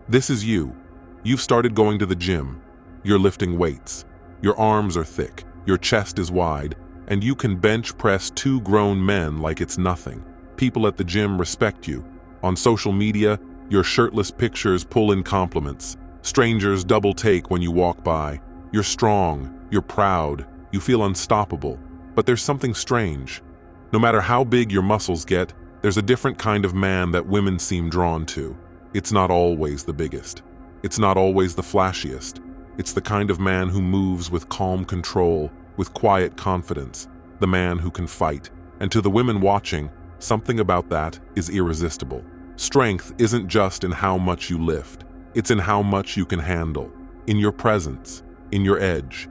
This is you. You've started going to the gym. You're lifting weights. Your arms are thick, your chest is wide, and you can bench press 2 grown men like it's nothing. People at the gym respect you. On social media, your shirtless pictures pull in compliments. Strangers double take when you walk by. You're strong, you're proud, you feel unstoppable. But there's something strange. No matter how big your muscles get, there's a different kind of man that women seem drawn to. It's not always the biggest. It's not always the flashiest. It's the kind of man who moves with calm control, with quiet confidence, the man who can fight. And to the women watching, something about that is irresistible. Strength isn't just in how much you lift. It's in how much you can handle, in your presence, in your edge.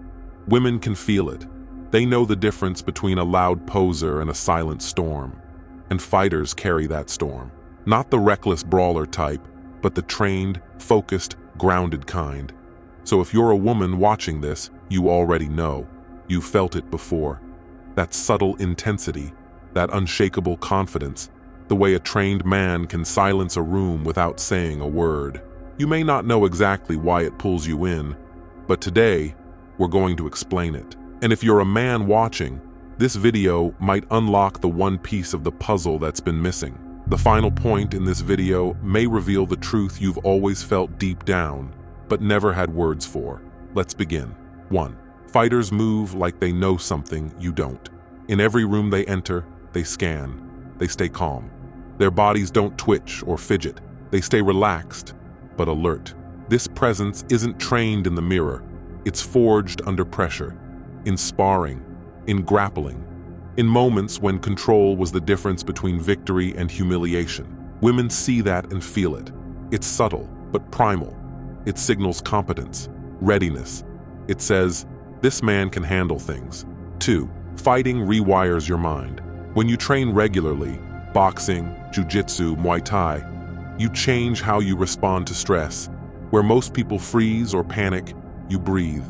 Women can feel it. They know the difference between a loud poser and a silent storm. And fighters carry that storm. Not the reckless brawler type, but the trained, focused, grounded kind. So if you're a woman watching this, you already know. You've felt it before. That subtle intensity, that unshakable confidence, the way a trained man can silence a room without saying a word. You may not know exactly why it pulls you in, but today, we're going to explain it. And if you're a man watching, this video might unlock the one piece of the puzzle that's been missing. The final point in this video may reveal the truth you've always felt deep down, but never had words for. Let's begin. 1. Fighters move like they know something you don't. In every room they enter, they scan. They stay calm. Their bodies don't twitch or fidget. They stay relaxed, but alert. This presence isn't trained in the mirror. It's forged under pressure, in sparring, in grappling, in moments when control was the difference between victory and humiliation. Women see that and feel it. It's subtle, but primal. It signals competence, readiness. It says, this man can handle things. 2. Fighting rewires your mind. When you train regularly, boxing, jiu-jitsu, Muay Thai, you change how you respond to stress. Where most people freeze or panic, you breathe.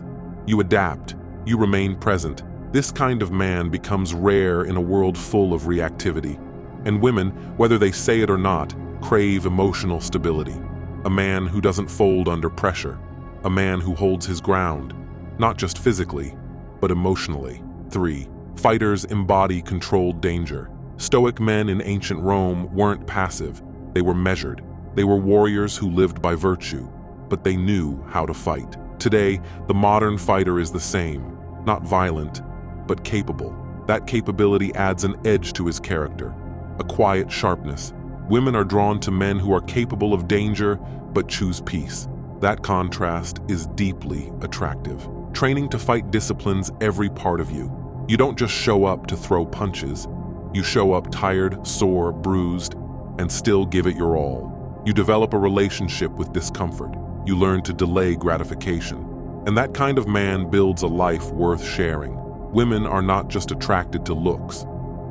You adapt. You remain present. This kind of man becomes rare in a world full of reactivity. And women, whether they say it or not, crave emotional stability. A man who doesn't fold under pressure. A man who holds his ground, not just physically, but emotionally. 3. Fighters embody controlled danger. Stoic men in ancient Rome weren't passive. They were measured. They were warriors who lived by virtue, but they knew how to fight. Today, the modern fighter is the same, not violent, but capable. That capability adds an edge to his character, a quiet sharpness. Women are drawn to men who are capable of danger, but choose peace. That contrast is deeply attractive. Training to fight disciplines every part of you. You don't just show up to throw punches. You show up tired, sore, bruised, and still give it your all. You develop a relationship with discomfort. You learn to delay gratification. And that kind of man builds a life worth sharing. Women are not just attracted to looks.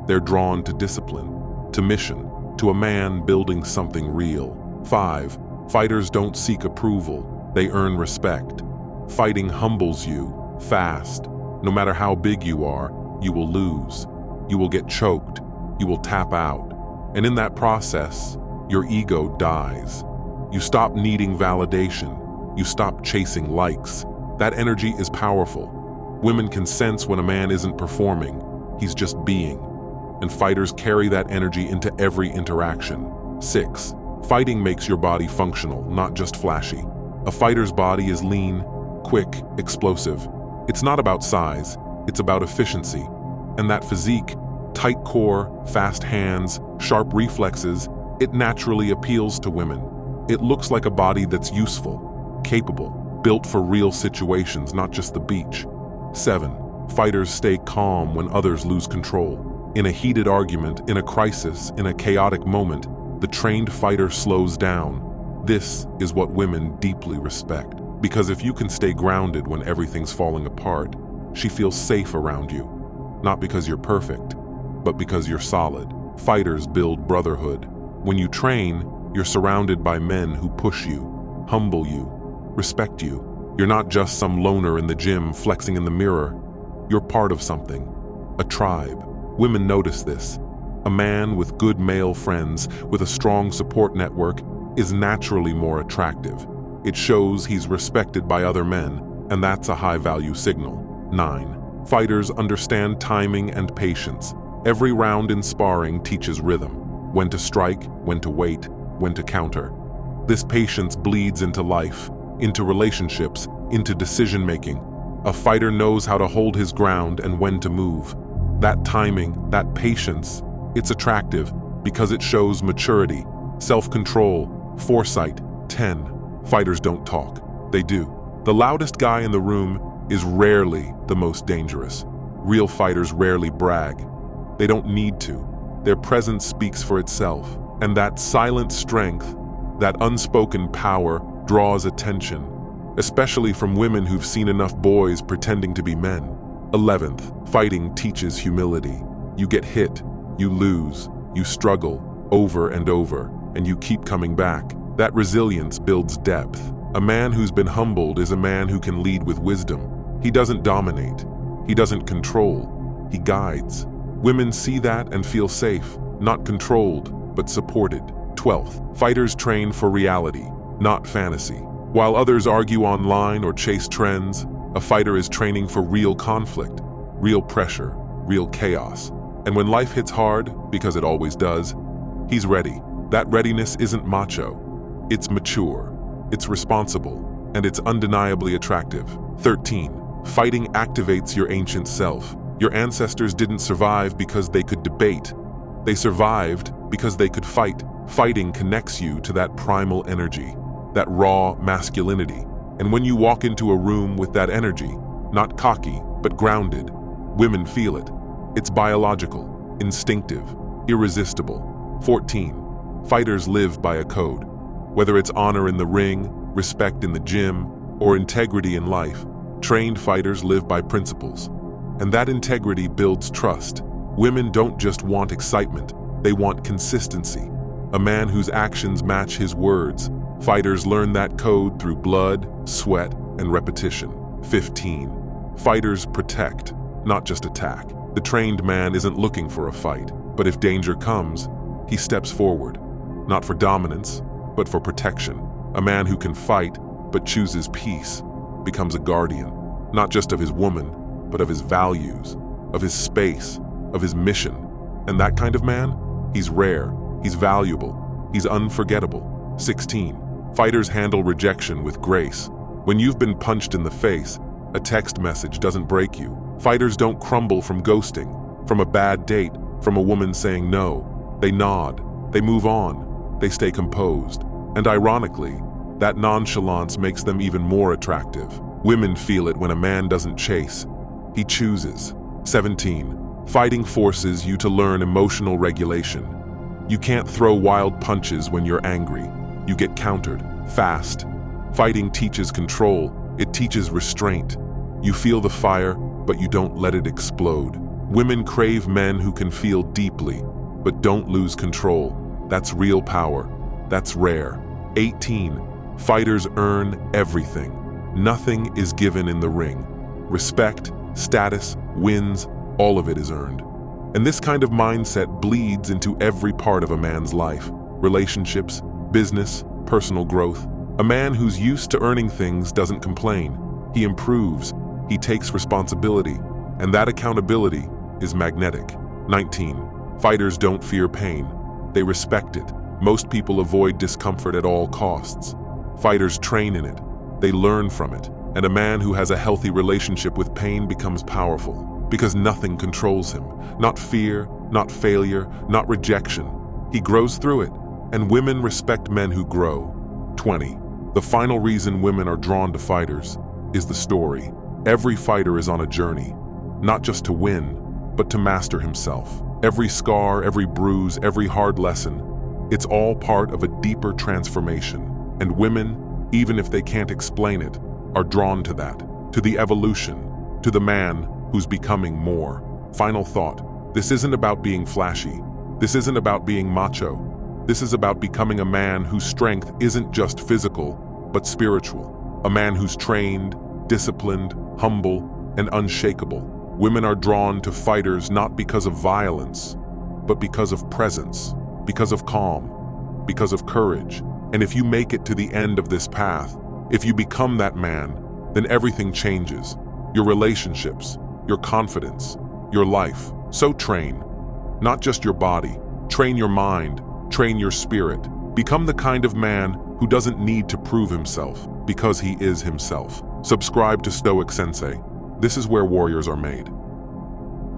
They're drawn to discipline, to mission, to a man building something real. 5. Fighters don't seek approval. They earn respect. Fighting humbles you, fast. No matter how big you are, you will lose. You will get choked. You will tap out. And in that process, your ego dies. You stop needing validation. You stop chasing likes. That energy is powerful. Women can sense when a man isn't performing. He's just being. And fighters carry that energy into every interaction. 6. Fighting makes your body functional, not just flashy. A fighter's body is lean, quick, explosive. It's not about size, it's about efficiency. And that physique, tight core, fast hands, sharp reflexes, it naturally appeals to women. It looks like a body that's useful, capable, built for real situations, not just the beach. 7. Fighters stay calm when others lose control. In a heated argument, in a crisis, in a chaotic moment, the trained fighter slows down. This is what women deeply respect. Because if you can stay grounded when everything's falling apart, she feels safe around you. Not because you're perfect, but because you're solid. Fighters build brotherhood. When you train, you're surrounded by men who push you, humble you, respect you. You're not just some loner in the gym flexing in the mirror. You're part of something, a tribe. Women notice this. A man with good male friends, with a strong support network, is naturally more attractive. It shows he's respected by other men, and that's a high-value signal. 9. Fighters understand timing and patience. Every round in sparring teaches rhythm. When to strike, when to wait, when to counter. This patience bleeds into life, into relationships, into decision-making. A fighter knows how to hold his ground and when to move. That timing, that patience, it's attractive because it shows maturity, self-control, foresight. 10. Fighters don't talk. They do. The loudest guy in the room is rarely the most dangerous. Real fighters rarely brag. They don't need to. Their presence speaks for itself. And that silent strength, that unspoken power, draws attention, especially from women who've seen enough boys pretending to be men. 11th, fighting teaches humility. You get hit, you lose, you struggle over and over, and you keep coming back. That resilience builds depth. A man who's been humbled is a man who can lead with wisdom. He doesn't dominate. He doesn't control. He guides. Women see that and feel safe, not controlled, but supported. 12th, fighters train for reality, not fantasy. While others argue online or chase trends, a fighter is training for real conflict, real pressure, real chaos. And when life hits hard, because it always does, he's ready. That readiness isn't macho. It's mature, it's responsible, and it's undeniably attractive. 13, fighting activates your ancient self. Your ancestors didn't survive because they could debate. They survived because they could fight. Fighting connects you to that primal energy, that raw masculinity. And when you walk into a room with that energy, not cocky, but grounded, women feel it. It's biological, instinctive, irresistible. 14, fighters live by a code. Whether it's honor in the ring, respect in the gym, or integrity in life, trained fighters live by principles. And that integrity builds trust. Women don't just want excitement, they want consistency. A man whose actions match his words. Fighters learn that code through blood, sweat, and repetition. 15, fighters protect, not just attack. The trained man isn't looking for a fight, but if danger comes, he steps forward, not for dominance, but for protection. A man who can fight, but chooses peace, becomes a guardian, not just of his woman, but of his values, of his space, of his mission. And that kind of man, he's rare, he's valuable, he's unforgettable. 16, fighters handle rejection with grace. When you've been punched in the face, a text message doesn't break you. Fighters don't crumble from ghosting, from a bad date, from a woman saying no. They nod, they move on, they stay composed. And ironically, that nonchalance makes them even more attractive. Women feel it when a man doesn't chase. He chooses. 17, fighting forces you to learn emotional regulation. You can't throw wild punches when you're angry. You get countered, fast. Fighting teaches control. It teaches restraint. You feel the fire, but you don't let it explode. Women crave men who can feel deeply, but don't lose control. That's real power. That's rare. 18, fighters earn everything. Nothing is given in the ring. Respect, status, wins, all of it is earned. And this kind of mindset bleeds into every part of a man's life. Relationships, business, personal growth. A man who's used to earning things doesn't complain. He improves. He takes responsibility. And that accountability is magnetic. 19, fighters don't fear pain. They respect it. Most people avoid discomfort at all costs. Fighters train in it. They learn from it. And a man who has a healthy relationship with pain becomes powerful, because nothing controls him. Not fear, not failure, not rejection. He grows through it, and women respect men who grow. 20, the final reason women are drawn to fighters is the story. Every fighter is on a journey, not just to win, but to master himself. Every scar, every bruise, every hard lesson, it's all part of a deeper transformation. And women, even if they can't explain it, are drawn to that, to the evolution, to the man who's becoming more. Final thought, this isn't about being flashy. This isn't about being macho. This is about becoming a man whose strength isn't just physical, but spiritual. A man who's trained, disciplined, humble, and unshakable. Women are drawn to fighters not because of violence, but because of presence, because of calm, because of courage. And if you make it to the end of this path, if you become that man, then everything changes. Your relationships, your confidence, your life. So train. Not just your body. Train your mind. Train your spirit. Become the kind of man who doesn't need to prove himself because he is himself. Subscribe to Stoic Sensei. This is where warriors are made.